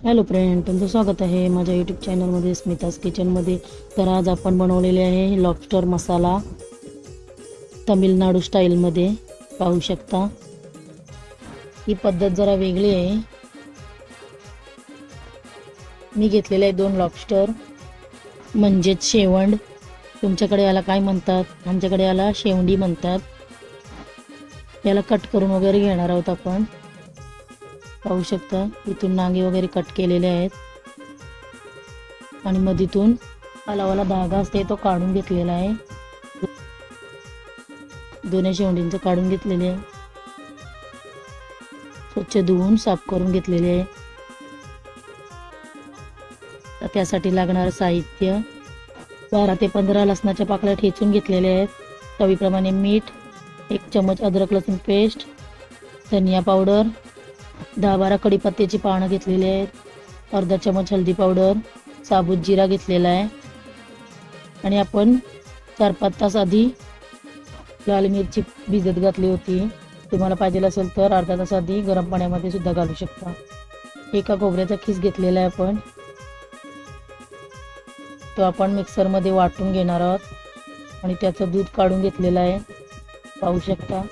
Hello friend, तुमचं स्वागत आहे माझ्या यूट्यूब चॅनलमध्ये स्मिताज किचनमध्ये। तर आज आपण बनवलेले आहे लॉबस्टर मसाला तमिळनाडू स्टाईलमध्ये। पाहू शकता, ही पद्धत जरा वेगळी आहे। मी घेतलेले आहे 2 लॉबस्टर, म्हणजेच शेवंड। तुमच्याकडे याला काय म्हणतात? आमच्याकडे याला शेवंडी म्हणतात। याला कट करून वगैरे घेणार आहोत आपण। पाहू शकता, इथून नांगे वगैरे कट केलेले आहेत आणि मधीतून आलावाला धागा असते तो काढून घेतलेला आहे। दोन्ही शेवंडींचं काढून घेतलेले आहे, स्वच्छ धुवून साफ करून घेतलेले आहे। तर त्यासाठी लागणारं साहित्य 12 ते 15 लसणाच्या पाकळ्या ठेचून घेतलेल्या आहेत। चवीप्रमाणे मीठ, 1 चमच अद्रक लसूण पेस्ट, धनिया पावडर, 10-12 कढीपत्त्याची पानं घेतलेली आहेत, अर्धा चमच हळदी पावडर, साबूत जिरा घेतलेला आहे आणि आपण 4-5 तास आधी लाल मिरची भिजत घातली होती। तुम्हाला पाहिजे असेल तर अर्धा तास आधी गरम पाण्यामध्ये सुद्धा घालू शकता। एका खोबऱ्याचा खीस घेतलेला आहे आपण, तो आपण मिक्सरमध्ये वाटून घेणार आहोत आणि त्याचं दूध काढून घेतलेलं आहे। पाहू शकता।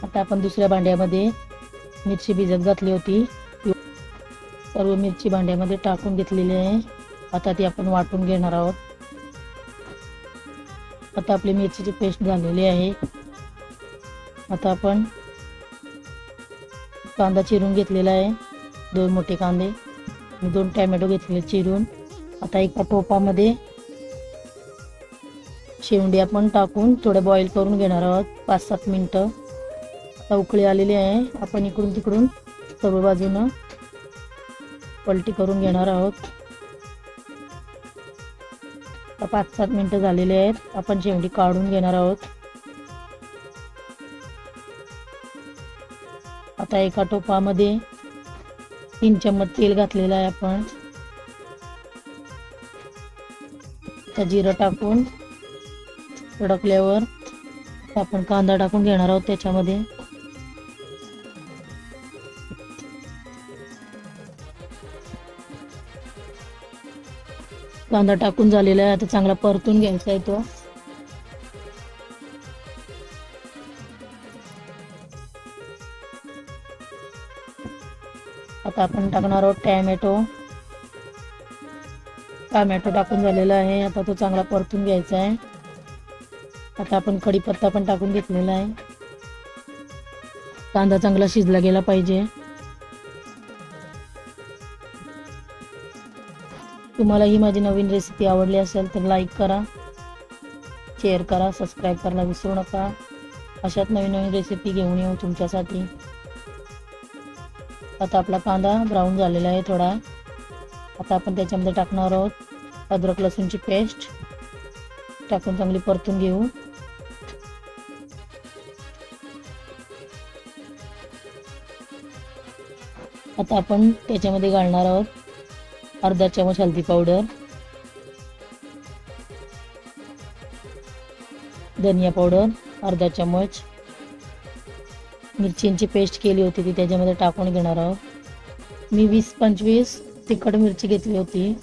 आता आपण दुसऱ्या भांड्यामध्ये मिरची भिजत घातली होती, सर्व मिरची भांड्यामध्ये टाकून घेतलेली आहे। आता ती आपण वाटून घेणार आहोत। आता आपली मिरचीची पेस्ट झालेली आहे। आता आपण कांदा चिरून घेतलेला आहे, 2 मोठे कांदे आणि 2 टोमॅटो घेतलेले चिरून। आता एका टोपामध्ये शेवंडी आपण टाकून थोडे बॉईल करून घेणार आहोत 5-7 मिनिटं। आता उकळी आलेली आहे, आपण इकडून तिकडून सर्व बाजूनं पलटी करून घेणार आहोत। 5-7 मिनिटं झालेले आहेत, आपण शेवंडी काढून घेणार आहोत। आता एका टोपामध्ये 3 चमच तेल घातलेलं आहे आपण। आता जिरं टाकून तडकल्यावर आपण कांदा टाकून घेणार आहोत त्याच्यामध्ये। कांदा टाकून झालेला आहे, आता चांगला परतून घ्यायचा आहे तो। आता आपण टाकणार आहोत टोमॅटो टाकून झालेला आहे, आता तो चांगला परतून घ्यायचा आहे। आता आपण कढीपत्ता पण टाकून घेतलेला आहे। कांदा चांगला शिजला गेला पाहिजे। तुम्हाला ही माझी नवीन रेसिपी आवडली असेल तर लाईक करा, शेअर करा, सबस्क्राईब करायला विसरू नका। अशाच नवीन रेसिपी घेऊन येऊ तुमच्यासाठी। आता आपला कांदा ब्राऊन झालेला आहे थोडा। आता आपण त्याच्यामध्ये टाकणार आहोत अद्रक लसूणची पेस्ट, टाकून चांगली परतून घेऊ। आता आपण त्याच्यामध्ये घालणार आहोत अर्धा चमच हळदी पावडर, धनिया पावडर अर्धा चमच, मिरचींची पेस्ट केली होती ती त्याच्यामध्ये टाकून घेणार आहोत। मी 20-25 तिखट मिरची घेतली होती।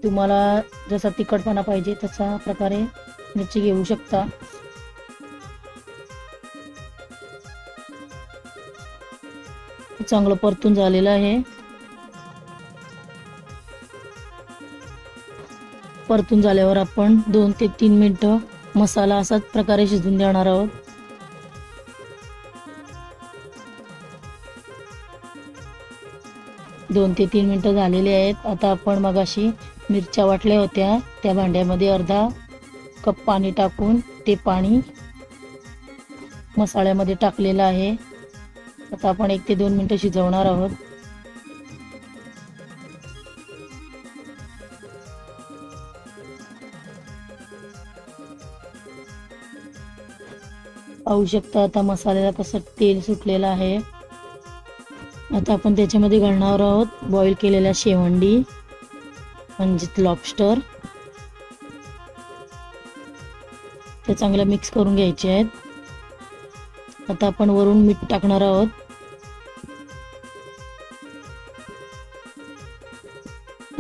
तुम्हाला जसा तिखटपणा पाहिजे तसा प्रकारे मिरची घेऊ शकता। चांगलं परतून झालेलं आहे। परतून झाल्यावर आपण 2 ते 3 मिनिटं मसाला असाच प्रकारे शिजवून देणार आहोत। दोन ते 3 मिनिटं झालेली आहेत। आता आपण मगाशी मिरच्या वाटल्या होत्या त्या भांड्यामध्ये अर्धा कप पाणी टाकून ते पाणी मसाल्यामध्ये टाकलेलं आहे। आता आपण 1 ते 2 मिनिटं शिजवणार आहोत। पाहू शकता आता मसाल्याला कसं तेल सुटलेलं आहे। आता आपण त्याच्यामध्ये घालणार आहोत बॉईल केलेल्या शेवंडी म्हणजे लॉबस्टर। ते चांगलं मिक्स करून घ्यायचे आहेत। आता आपण वरून मीठ टाकणार आहोत।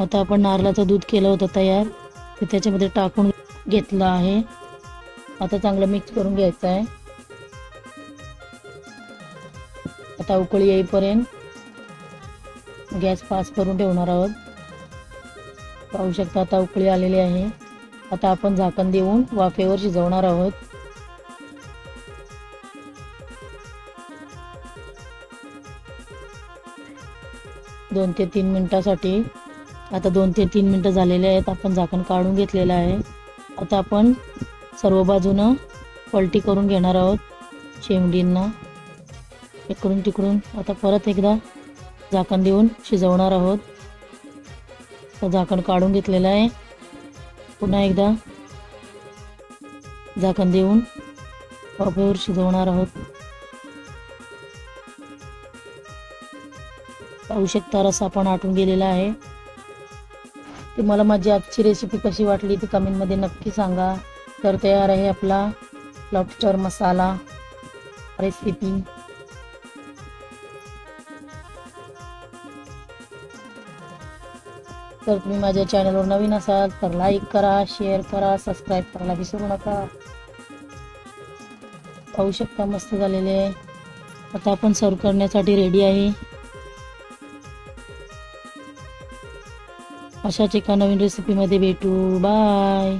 आता आपण नारळाचं दूध केलं होतं तयार, ते त्याच्यामध्ये टाकून घेतलं आहे. आता चांगलं मिक्स करून घ्यायचं आहे. आता उकळी येईपर्यंत गॅस फास्ट करून ठेवणार आहोत. पाहू शकता आता उकळी आलेली आहे. आता आपण झाकण देऊन वाफेवर शिजवणार आहोत. दोन ते 3 मिनिटासाठी. आता 2 ते 3 मिनिटं झालेले आहेत. आपण झाकण काढून घेतलेलं आहे. आता आपण सर्व बाजूनं पलटी करून घेणार आहोत शेवडींना, इकडून तिकडून. आता परत एकदा झाकण देऊन शिजवणार आहोत. तर झाकण काढून घेतलेलं आहे. पुन्हा एकदा झाकण देऊन वाफेवर शिजवणार आहोत. पाहू शकता रस्सा पण आटून गेलेला आहे. तुम्हाला माझी आजची रेसिपी कशी वाटली ती कमेंटमध्ये नक्की सांगा. तर तयार आहे आपला लॉबस्टर मसाला रेसिपी. तर तुम्ही माझ्या चॅनलवर नवीन असाल तर लाईक करा, शेअर करा, सबस्क्राईब करायला विसरू नका. पाहू शकता मस्त झालेले आहे. आता आपण सर्व करण्यासाठी रेडी आहे. अशाच एका नवीन रेसिपीमध्ये भेटू. बाय.